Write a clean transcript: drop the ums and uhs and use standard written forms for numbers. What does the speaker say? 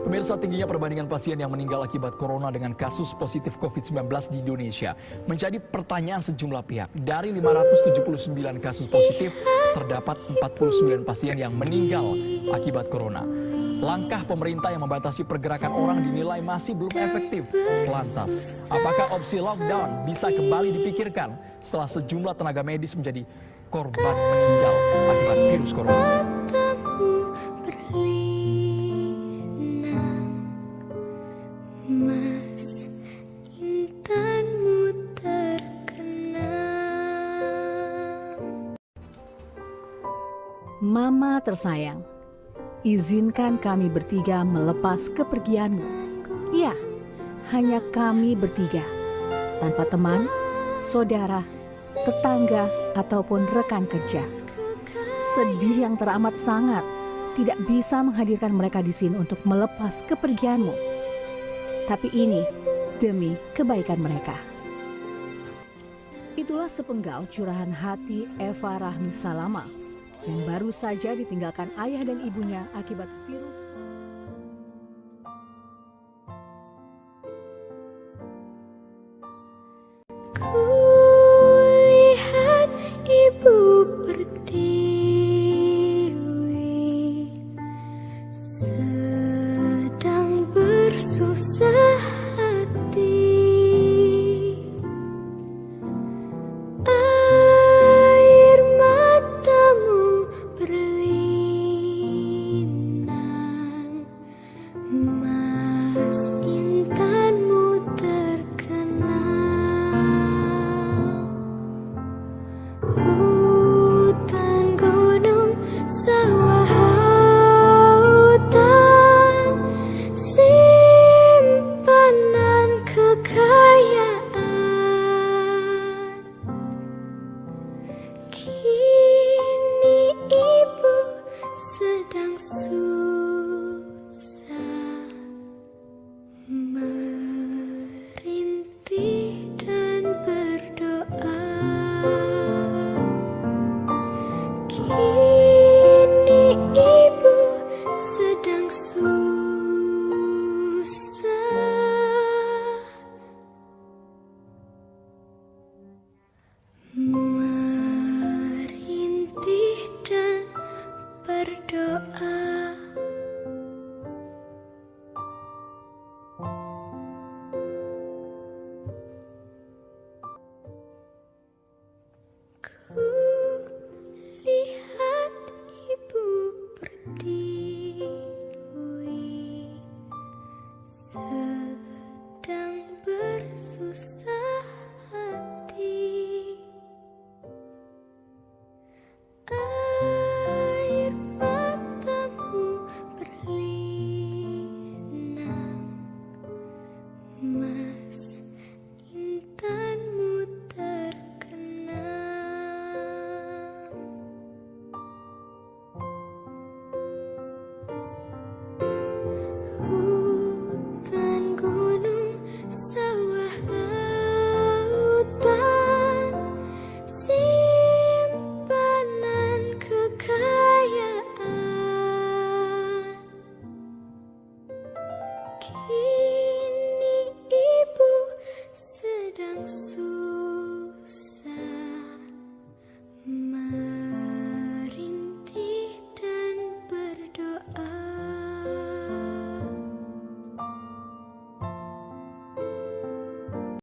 Pemirsa, tingginya perbandingan pasien yang meninggal akibat corona dengan kasus positif COVID-19 di Indonesia menjadi pertanyaan sejumlah pihak. Dari 579 kasus positif, terdapat 49 pasien yang meninggal akibat corona. Langkah pemerintah yang membatasi pergerakan orang dinilai masih belum efektif. Lantas, apakah opsi lockdown bisa kembali dipikirkan setelah sejumlah tenaga medis menjadi korban meninggal akibat virus corona? Mama tersayang, izinkan kami bertiga melepas kepergianmu. Ya, hanya kami bertiga, tanpa teman, saudara, tetangga, ataupun rekan kerja. Sedih yang teramat sangat, tidak bisa menghadirkan mereka di sini untuk melepas kepergianmu. Tapi ini demi kebaikan mereka. Itulah sepenggal curahan hati Eva Rahmi Salama yang baru saja ditinggalkan ayah dan ibunya akibat virus. Kulihat ibu pertiwi sedang bersusah hati. Air matamu berlinang, mas intanmu terkenang. Hutan, gunung, sawah, lautan, simpanan kekayaan. Kini ibu sedang susah merintih dan berdoa. Kini ibu sedang susah merintih dan berdoa. Kulihat ibu pertiwi sedang bersusah hati. Air matamu berlinang, mas intanmu terkenang. Hutan, gunung, sawah, lautan, simpanan kekayaan.